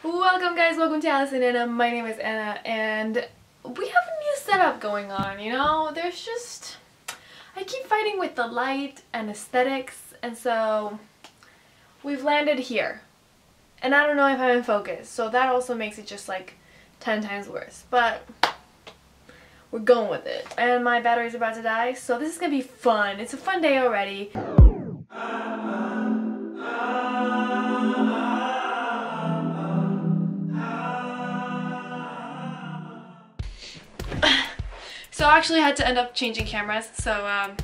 Welcome guys, welcome to Alice and Anna. My name is Anna and we have a new setup going on, you know? I keep fighting with the light and aesthetics, and so we've landed here. And I don't know if I'm in focus, so that also makes it just like 10 times worse. But we're going with it. And my battery's about to die, so this is gonna be fun. It's a fun day already. So I actually had to end up changing cameras, so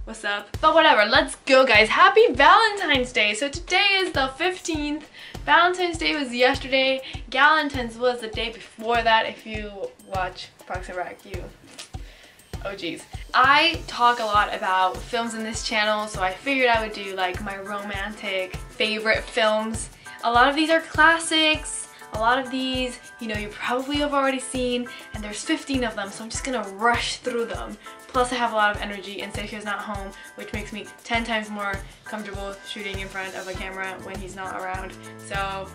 what's up? But whatever, let's go guys. Happy Valentine's Day! So today is the 15th. Valentine's Day was yesterday. Galentine's was the day before that. If you watch Parks and Rec, you... oh geez. I talk a lot about films in this channel, so I figured I would do like my romantic favorite films. A lot of these are classics. A lot of these, you know, you probably have already seen, and there's 15 of them, so I'm just gonna rush through them. Plus I have a lot of energy and Sergio's not home, which makes me 10 times more comfortable shooting in front of a camera when he's not around. So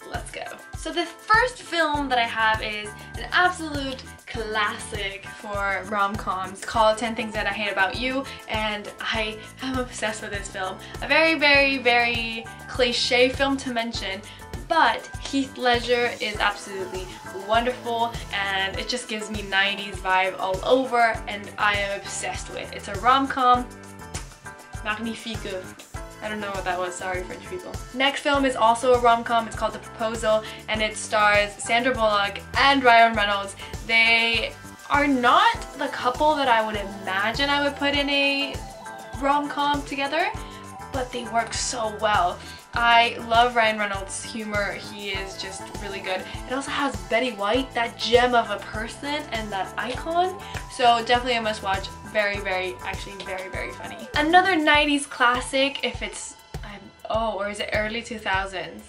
let's go. So the first film that I have is an absolute classic for rom-coms called 10 Things That I Hate About You, and I am obsessed with this film. A very, very, very cliche film to mention, but Heath Ledger is absolutely wonderful and it just gives me 90s vibe all over, and I am obsessed with. It's a rom-com. Magnifique. I don't know what that was, sorry French people. Next film is also a rom-com. It's called The Proposal, and it stars Sandra Bullock and Ryan Reynolds. They are not the couple that I would imagine I would put in a rom-com together, but they work so well. I love Ryan Reynolds' humor. He is just really good. It also has Betty White, that gem of a person and that icon. So definitely a must watch. Very, very, actually very, very funny. Another 90s classic, if it's, or is it early 2000s?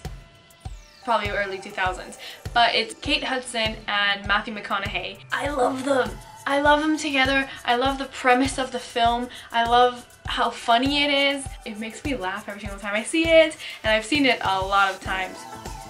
Probably early 2000s. But it's Kate Hudson and Matthew McConaughey. I love them. I love them together. I love the premise of the film. I love how funny it is. It makes me laugh every single time I see it, and I've seen it a lot of times,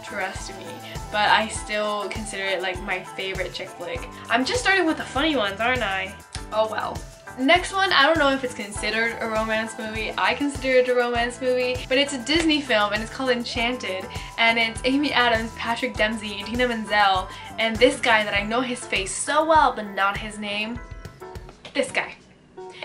trust me, but I still consider it like my favorite chick flick. I'm just starting with the funny ones, aren't I? Oh well. Next one, I don't know if it's considered a romance movie. I consider it a romance movie, but it's a Disney film and it's called Enchanted, and it's Amy Adams, Patrick Dempsey, Idina Menzel, and this guy that I know his face so well but not his name. This guy.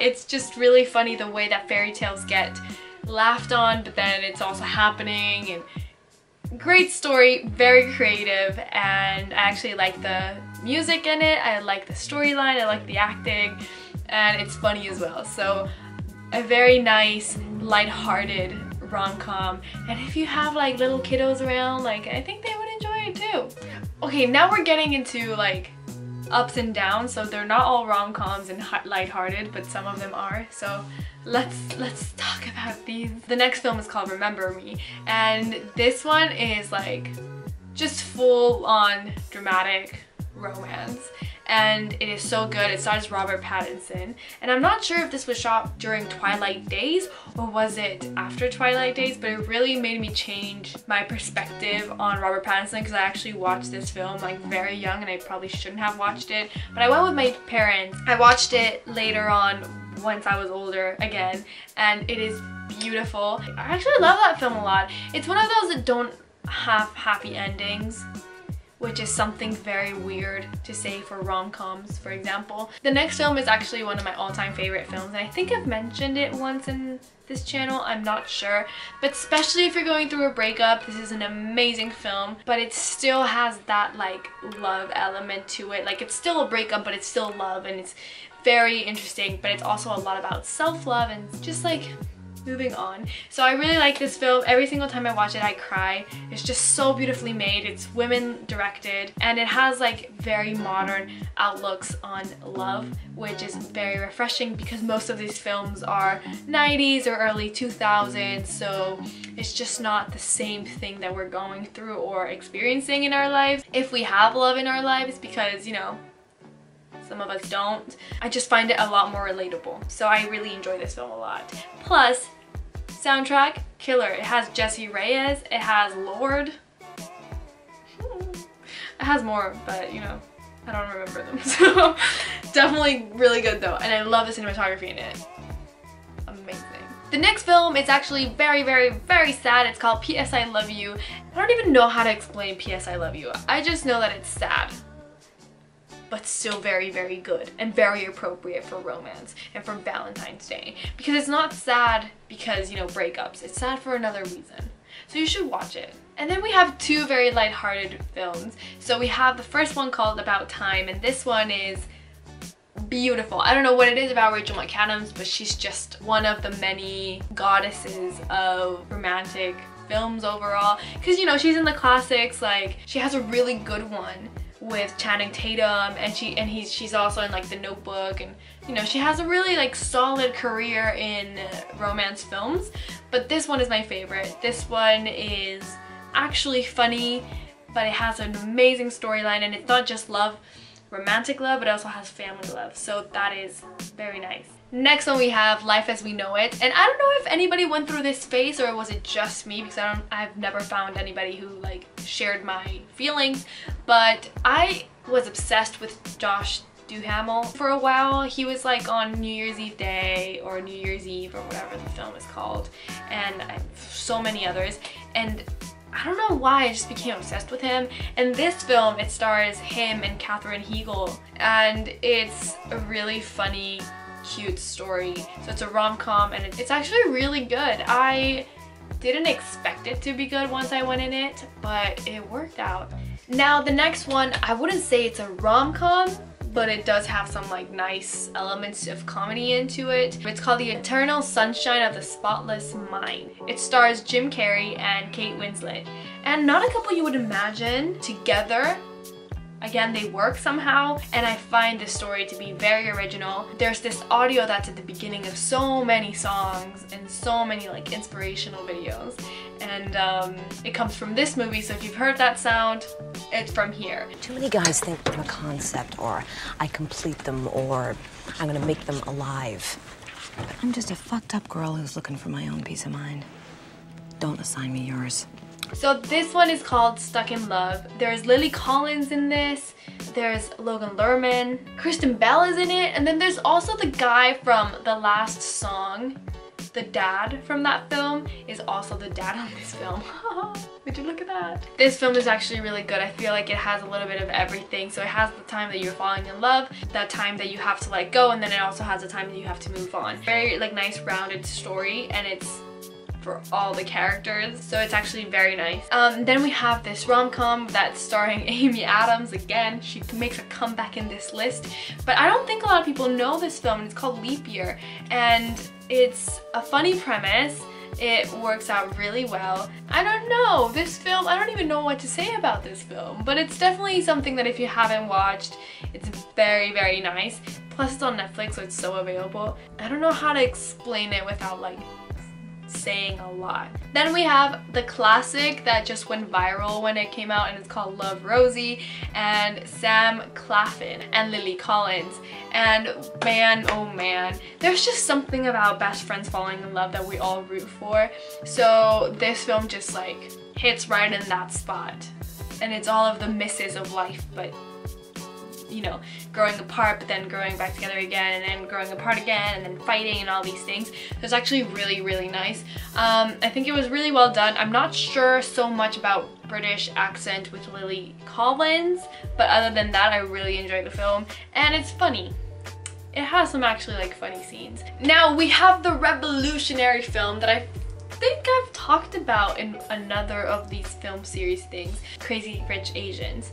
It's just really funny the way that fairy tales get laughed on, but then it's also happening, and great story, very creative, and I actually like the music in it, I like the storyline, I like the acting, and it's funny as well. So a very nice, light-hearted rom-com, and if you have like little kiddos around, like I think they would enjoy it too. Okay, now we're getting into like ups and downs, so they're not all rom-coms and light-hearted, but some of them are. So let's talk about these. The next film is called Remember Me, and this one is like just full-on dramatic romance, and it is so good. It stars Robert Pattinson, and I'm not sure if this was shot during Twilight days or was it after Twilight days, but it really made me change my perspective on Robert Pattinson, because I actually watched this film like very young and I probably shouldn't have watched it, but I went with my parents. I watched it later on once I was older again, and it is beautiful. I actually love that film a lot. It's one of those that don't have happy endings, which is something very weird to say for rom-coms, for example. The next film is actually one of my all-time favorite films, and I think I've mentioned it once in this channel, I'm not sure. But especially if you're going through a breakup, this is an amazing film, but it still has that like love element to it. Like it's still a breakup, but it's still love, and it's very interesting, but it's also a lot about self-love and just like moving on. So I really like this film. Every single time I watch it, I cry. It's just so beautifully made. It's women directed, and it has like very modern outlooks on love, which is very refreshing because most of these films are 90s or early 2000s, so it's just not the same thing that we're going through or experiencing in our lives. If we have love in our lives, because, you know, some of us don't. I just find it a lot more relatable. So I really enjoy this film a lot. Plus, soundtrack, killer. It has Jessie Reyez, it has Lorde. It has more, but you know, I don't remember them. So definitely really good though, and I love the cinematography in it. Amazing. The next film is actually very, very, very sad. It's called P.S. I Love You. I don't even know how to explain P.S. I Love You. I just know that it's sad, but still very, very good and very appropriate for romance and for Valentine's Day. Because it's not sad because, you know, breakups. It's sad for another reason. So you should watch it. And then we have two very lighthearted films. So we have the first one called About Time, and this one is beautiful. I don't know what it is about Rachel McAdams, but she's just one of the many goddesses of romantic films overall. Because, you know, she's in the classics, like she has a really good one with Channing Tatum, and she's also in like The Notebook, and you know, she has a really like solid career in romance films. But this one is my favorite. This one is actually funny, but it has an amazing storyline, and it's not just love, romantic love, but it also has family love, so that is very nice. Next one we have Life as We Know It, and I don't know if anybody went through this phase or was it just me, because I've never found anybody who like shared my feelings, but I was obsessed with Josh Duhamel for a while. He was like on New Year's Eve Day or New Year's Eve or whatever the film is called, and so many others, and I don't know why I just became obsessed with him. And this film, it stars him and Katherine Heigl, and it's a really funny, cute story. So it's a rom-com, and it's actually really good. I didn't expect it to be good once I went in it, but it worked out. Now the next one, I wouldn't say it's a rom-com, but it does have some like nice elements of comedy into it. It's called The Eternal Sunshine of the Spotless Mind. It stars Jim Carrey and Kate Winslet, and not a couple you would imagine together. Again, they work somehow, and I find this story to be very original. There's this audio that's at the beginning of so many songs and so many like inspirational videos, and it comes from this movie, so if you've heard that sound, it's from here. Too many guys think I'm a concept, or I complete them, or I'm gonna make them alive. But I'm just a fucked up girl who's looking for my own peace of mind. Don't assign me yours. So this one is called Stuck in Love. There's Lily Collins in this, there's Logan Lerman, Kristen Bell is in it, and then there's also the guy from The Last Song. The dad from that film is also the dad on this film. Would you look at that? This film is actually really good. I feel like it has a little bit of everything. So it has the time that you're falling in love, that time that you have to let go, and then it also has the time that you have to move on. Very like nice rounded story, and it's for all the characters, so it's actually very nice. Then we have this rom-com that's starring Amy Adams again. She makes a comeback in this list, but I don't think a lot of people know this film, and it's called Leap Year, and it's a funny premise. It works out really well. I don't know, this film, I don't even know what to say about this film, but it's definitely something that if you haven't watched, it's very, very nice. Plus it's on Netflix, so it's so available. I don't know how to explain it without like saying a lot. Then we have the classic that just went viral when it came out, and it's called Love, Rosie, and Sam Claflin and Lily Collins. And man, oh man, there's just something about best friends falling in love that we all root for. So this film just like hits right in that spot, and it's all of the misses of life, but you know, growing apart, but then growing back together again, and then growing apart again, and then fighting and all these things. So it's actually really, really nice. I think it was really well done. I'm not sure so much about British accent with Lily Collins, but other than that, I really enjoyed the film, and it's funny. It has some actually like funny scenes. Now we have the revolutionary film that I think I've talked about in another of these film series things, Crazy Rich Asians.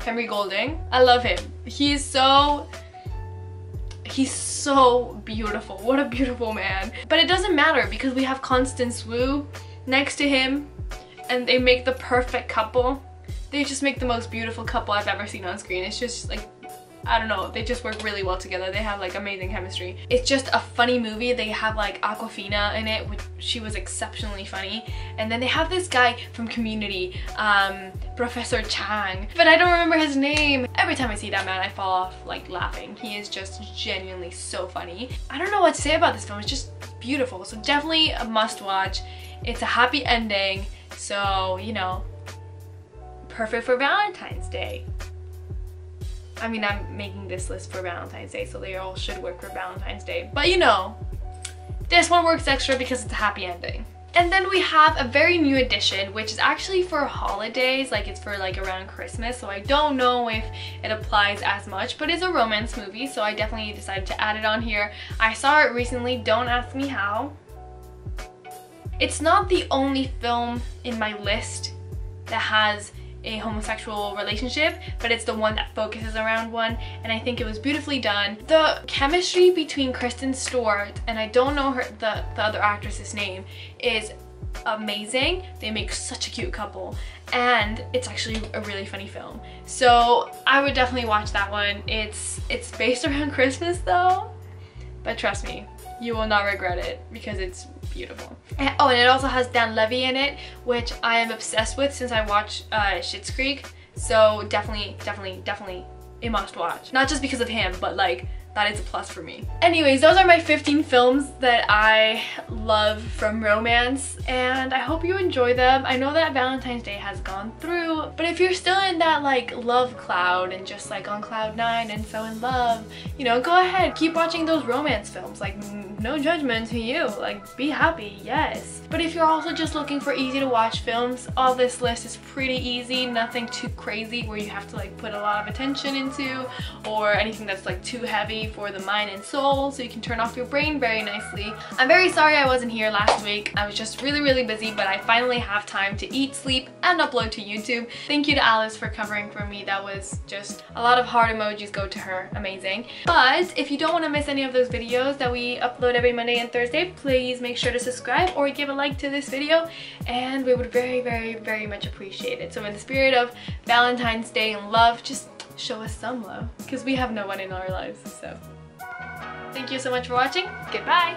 Henry Golding, I love him. He's so beautiful. What a beautiful man. But it doesn't matter because we have Constance Wu next to him, and they make the perfect couple. They just make the most beautiful couple I've ever seen on screen. It's just like, I don't know, they just work really well together. They have like amazing chemistry. It's just a funny movie. They have like Awkwafina in it, which she was exceptionally funny. And then they have this guy from Community, Professor Chang, but I don't remember his name. Every time I see that man, I fall off like laughing. He is just genuinely so funny. I don't know what to say about this film. It's just beautiful. So definitely a must watch. It's a happy ending. So, you know, perfect for Valentine's Day. I mean, I'm making this list for Valentine's Day, so they all should work for Valentine's Day. But you know, this one works extra because it's a happy ending. And then we have a very new edition, which is actually for holidays, like it's for like around Christmas, so I don't know if it applies as much, but it's a romance movie, so I definitely decided to add it on here. I saw it recently, don't ask me how. It's not the only film in my list that has a homosexual relationship, but it's the one that focuses around one, and I think it was beautifully done. The chemistry between Kristen Stewart and I don't know the other actress's name is amazing. They make such a cute couple, and it's actually a really funny film, so I would definitely watch that one. It's based around Christmas though, but trust me, you will not regret it because it's beautiful. And, oh, and it also has Dan Levy in it, which I am obsessed with since I watched Schitt's Creek, so definitely a must watch. Not just because of him, but like that is a plus for me. Anyways, those are my 15 films that I love from romance, and I hope you enjoy them. I know that Valentine's Day has gone through, but if you're still in that like love cloud and just like on cloud 9 and so in love, you know, go ahead, keep watching those romance films. Like, no judgment to you, like be happy, yes. But if you're also just looking for easy to watch films, all this list is pretty easy, nothing too crazy where you have to like put a lot of attention into, or anything that's like too heavy for the mind and soul, so you can turn off your brain very nicely. I'm very sorry I wasn't here last week. I was just really busy, but I finally have time to eat, sleep, and upload to YouTube. Thank you to Alice for covering for me. That was just a lot of heart emojis go to her, amazing. But if you don't want to miss any of those videos that we upload every Monday and Thursday, please make sure to subscribe or give a like to this video, and we would very much appreciate it. So in the spirit of Valentine's Day and love, just show us some love, because we have no one in our lives. So thank you so much for watching. Goodbye.